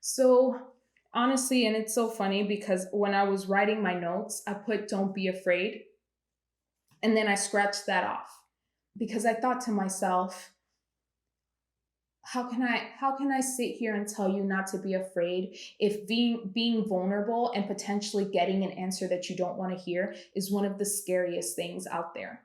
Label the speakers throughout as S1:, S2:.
S1: So honestly, and it's so funny because when I was writing my notes, I put don't be afraid and then I scratched that off because I thought to myself, how can I sit here and tell you not to be afraid if being vulnerable and potentially getting an answer that you don't want to hear is one of the scariest things out there.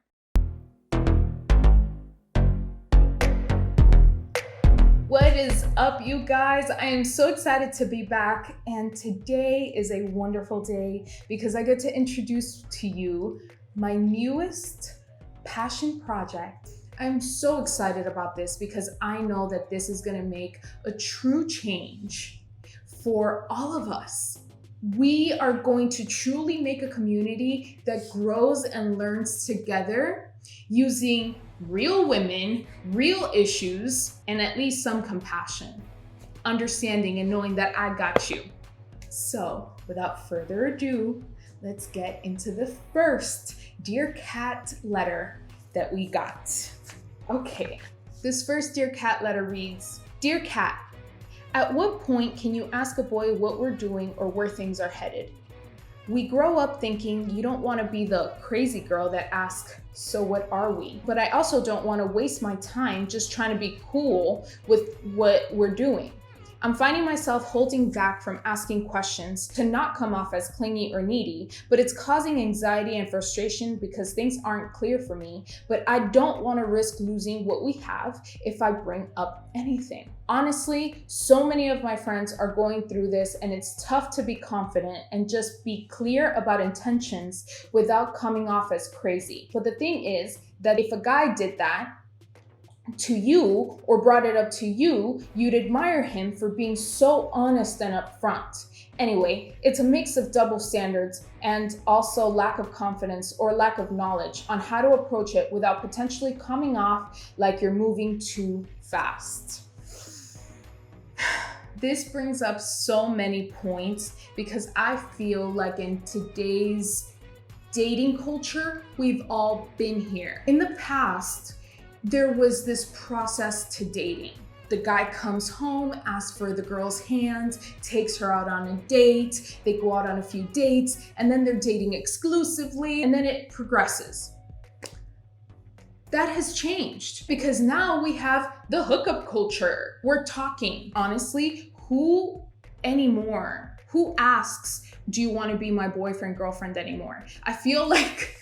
S1: What is up, you guys? I am so excited to be back, and today is a wonderful day because I get to introduce to you my newest passion project. I'm so excited about this because I know that this is going to make a true change for all of us. We are going to truly make a community that grows and learns together using real women, real issues, and at least some compassion, understanding, and knowing that I got you. So, without further ado, let's get into the first Dear Katt letter that we got. Okay, this first Dear Katt letter reads, Dear Katt, at what point can you ask a boy what we're doing or where things are headed? We grow up thinking you don't want to be the crazy girl that asks, so what are we? But I also don't want to waste my time just trying to be cool with what we're doing. I'm finding myself holding back from asking questions to not come off as clingy or needy, but it's causing anxiety and frustration because things aren't clear for me, but I don't want to risk losing what we have if I bring up anything. Honestly, so many of my friends are going through this, and it's tough to be confident and just be clear about intentions without coming off as crazy. But the thing is that if a guy did that to you or brought it up to you, you'd admire him for being so honest and upfront. Anyway, it's a mix of double standards and also lack of confidence or lack of knowledge on how to approach it without potentially coming off like you're moving too fast. This brings up so many points because I feel like in today's dating culture, we've all been here. In the past, there was this process to dating. The guy comes home, asks for the girl's hand, takes her out on a date, they go out on a few dates, and then they're dating exclusively, and then it progresses. That has changed because now we have the hookup culture. We're talking. Honestly, who anymore? Who asks, do you want to be my boyfriend, girlfriend anymore? I feel like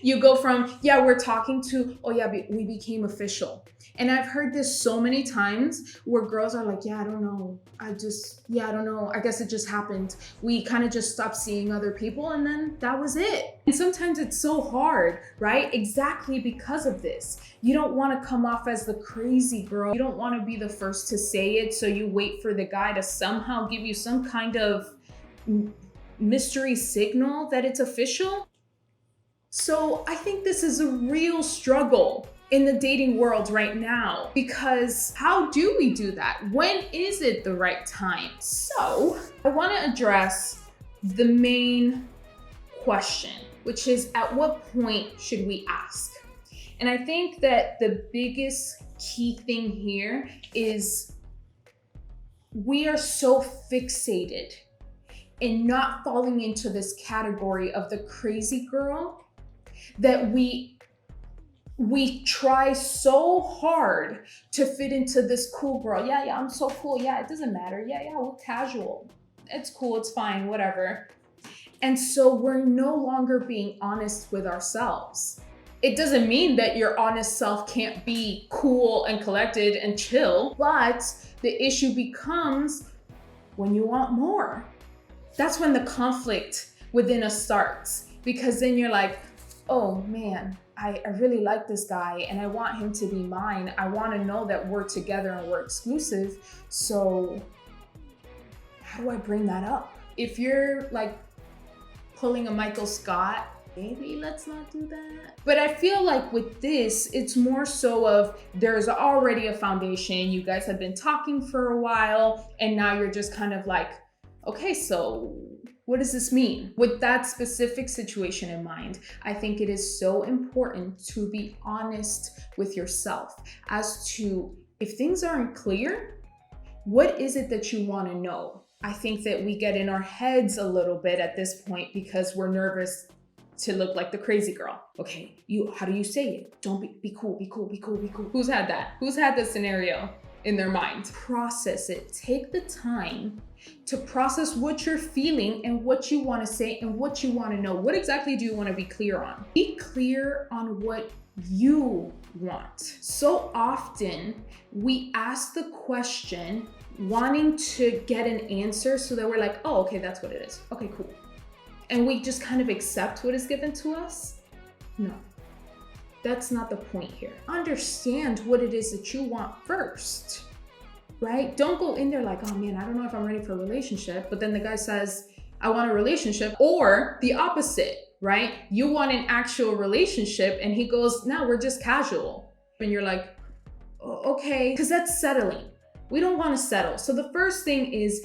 S1: you go from, yeah, we're talking to, oh yeah, we became official. And I've heard this so many times where girls are like, yeah, I don't know. I don't know. I guess it just happened. We kind of just stopped seeing other people and then that was it. And sometimes it's so hard, right? Exactly because of this. You don't want to come off as the crazy girl. You don't want to be the first to say it. So you wait for the guy to somehow give you some kind of mystery signal that it's official. So I think this is a real struggle in the dating world right now because how do we do that? When is it the right time? So I want to address the main question, which is at what point should we ask? And I think that the biggest key thing here is we are so fixated in not falling into this category of the crazy girl that we try so hard to fit into this cool girl. Yeah, I'm so cool. Yeah, it doesn't matter. Yeah, we're casual. It's cool. It's fine. Whatever. And so we're no longer being honest with ourselves. It doesn't mean that your honest self can't be cool and collected and chill, but the issue becomes when you want more. That's when the conflict within us starts, because then you're like, oh man, I really like this guy and I want him to be mine. I want to know that we're together and we're exclusive. So how do I bring that up? If you're like pulling a Michael Scott, maybe let's not do that. But I feel like with this, it's more so of there's already a foundation. You guys have been talking for a while and now you're just kind of like, okay, so what does this mean? With that specific situation in mind, I think it is so important to be honest with yourself as to if things aren't clear, What is it that you want to know? I think that we get in our heads a little bit at this point because we're nervous to look like the crazy girl. Okay, how do you say it? Don't be cool, be cool, be cool, be cool. Who's had that? Who's had this scenario in their mind? Process it. Take the time to process what you're feeling and what you want to say and what you want to know. What exactly do you want to be clear on? Be clear on what you want. So often we ask the question wanting to get an answer so that we're like, oh, okay, that's what it is. Okay, cool. And we just kind of accept what is given to us. No, that's not the point here. Understand what it is that you want first, right? Don't go in there like, oh man, I don't know if I'm ready for a relationship. But then the guy says, I want a relationship, or the opposite, right? You want an actual relationship and he goes, no, we're just casual. And you're like, oh, okay, because that's settling. We don't want to settle. So the first thing is,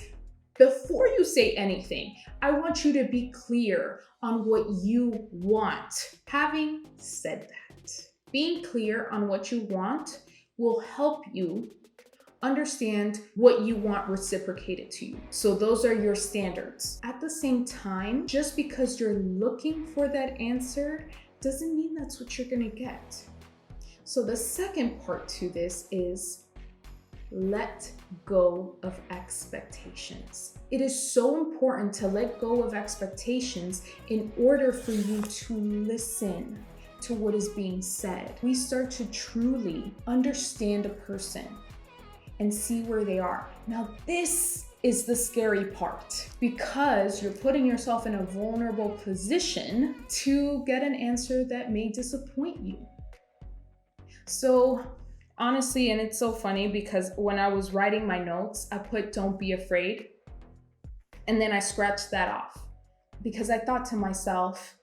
S1: before you say anything, I want you to be clear on what you want. Having said that, being clear on what you want will help you understand what you want reciprocated to you. So those are your standards. At the same time, just because you're looking for that answer doesn't mean that's what you're gonna get. So the second part to this is let go of expectations. It is so important to let go of expectations in order for you to listen to what is being said. We start to truly understand a person and see where they are. Now, this is the scary part because you're putting yourself in a vulnerable position to get an answer that may disappoint you. So honestly, and it's so funny because when I was writing my notes, I put don't be afraid. And then I scratched that off because I thought to myself,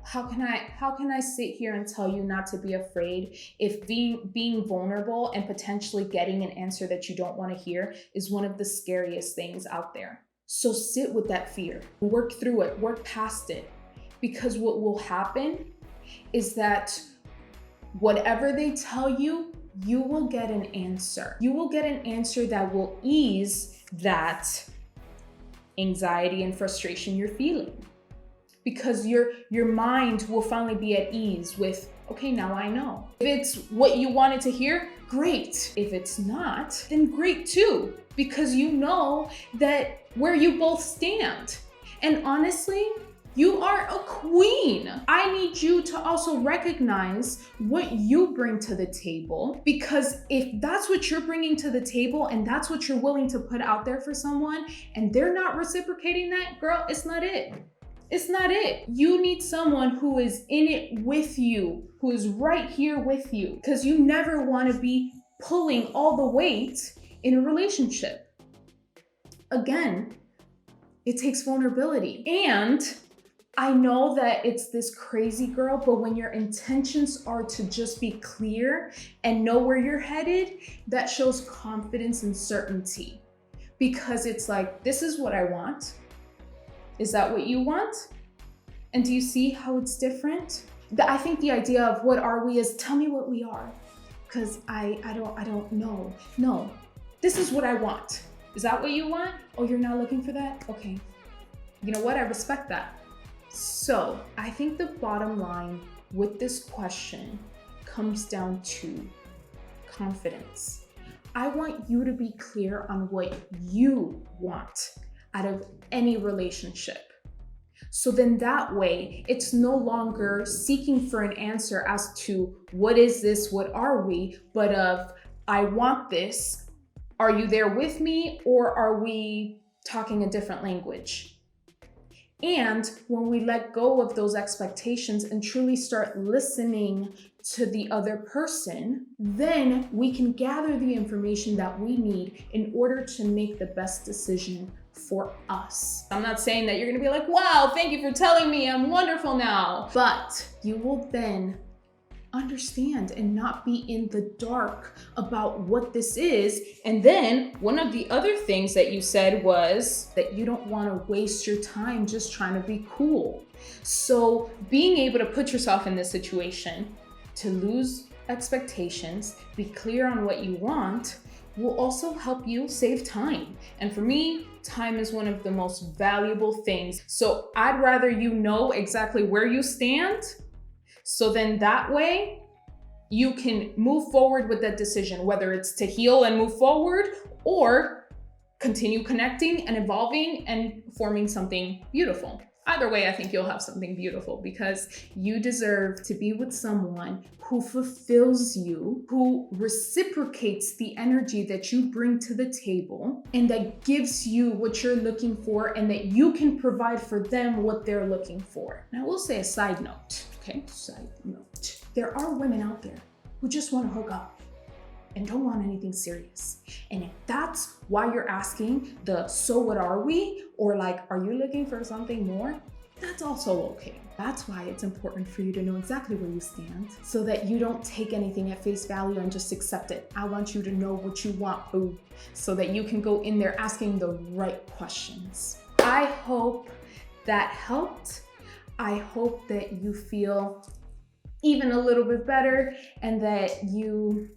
S1: how can I sit here and tell you not to be afraid if being vulnerable and potentially getting an answer that you don't want to hear is one of the scariest things out there? So sit with that fear, work through it, work past it, because what will happen is that whatever they tell you, you will get an answer. You will get an answer that will ease that anxiety and frustration you're feeling. Because your mind will finally be at ease with, okay, now I know. If it's what you wanted to hear, great. If it's not, then great too. Because you know that where you both stand. And honestly, you are a queen. I need you to also recognize what you bring to the table, because if that's what you're bringing to the table and that's what you're willing to put out there for someone and they're not reciprocating that, girl, it's not it. It's not it. You need someone who is in it with you, who is right here with you, because you never want to be pulling all the weight in a relationship. Again, it takes vulnerability. And I know that it's this crazy, girl, but when your intentions are to just be clear and know where you're headed, that shows confidence and certainty. Because it's like, this is what I want. Is that what you want? And do you see how it's different? I think the idea of what are we is tell me what we are. Because I don't know. No, this is what I want. Is that what you want? Oh, you're not looking for that? Okay. You know what? I respect that. So I think the bottom line with this question comes down to confidence. I want you to be clear on what you want out of any relationship. So then that way, it's no longer seeking for an answer as to what is this, what are we, but of I want this. Are you there with me, or are we talking a different language? And when we let go of those expectations and truly start listening to the other person, then we can gather the information that we need in order to make the best decision for us. I'm not saying that you're gonna be like, wow, thank you for telling me, I'm wonderful now. But you will then understand and not be in the dark about what this is. And then one of the other things that you said was that you don't want to waste your time just trying to be cool. So being able to put yourself in this situation to lose expectations, be clear on what you want, will also help you save time. And for me, time is one of the most valuable things. So I'd rather you know exactly where you stand, so then that way you can move forward with that decision, whether it's to heal and move forward or continue connecting and evolving and forming something beautiful. Either way, I think you'll have something beautiful, because you deserve to be with someone who fulfills you, who reciprocates the energy that you bring to the table, and that gives you what you're looking for, and that you can provide for them what they're looking for. And I will say a side note, okay? Side note. There are women out there who just want to hook up and don't want anything serious. And if that's why you're asking the so what are we, or like, are you looking for something more? That's also okay. That's why it's important for you to know exactly where you stand, so that you don't take anything at face value and just accept it. I want you to know what you want, boo, so that you can go in there asking the right questions. I hope that helped. I hope that you feel even a little bit better, and that you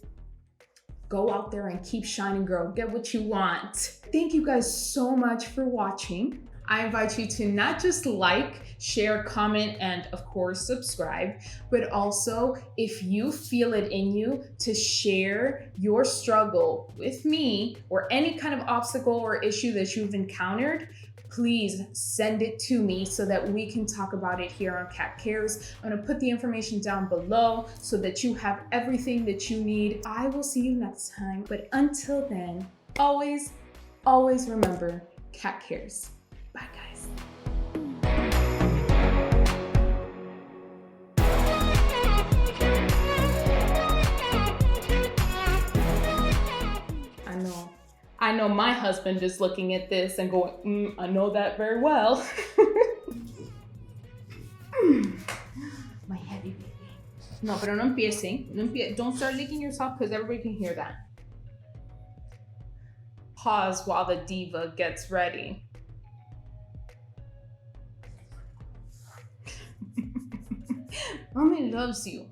S1: go out there and keep shining, girl. Get what you want. Thank you guys so much for watching. I invite you to not just like, share, comment, and of course subscribe, but also if you feel it in you to share your struggle with me or any kind of obstacle or issue that you've encountered, please send it to me so that we can talk about it here on Katt Cares. I'm gonna put the information down below so that you have everything that you need. I will see you next time, but until then, always, always remember, Katt Cares. Bye, guys. I know my husband is looking at this and going, I know that very well. My heavy baby. No, pero no empiecen. Don't start licking yourself, because everybody can hear that. Pause while the diva gets ready. Mommy loves you.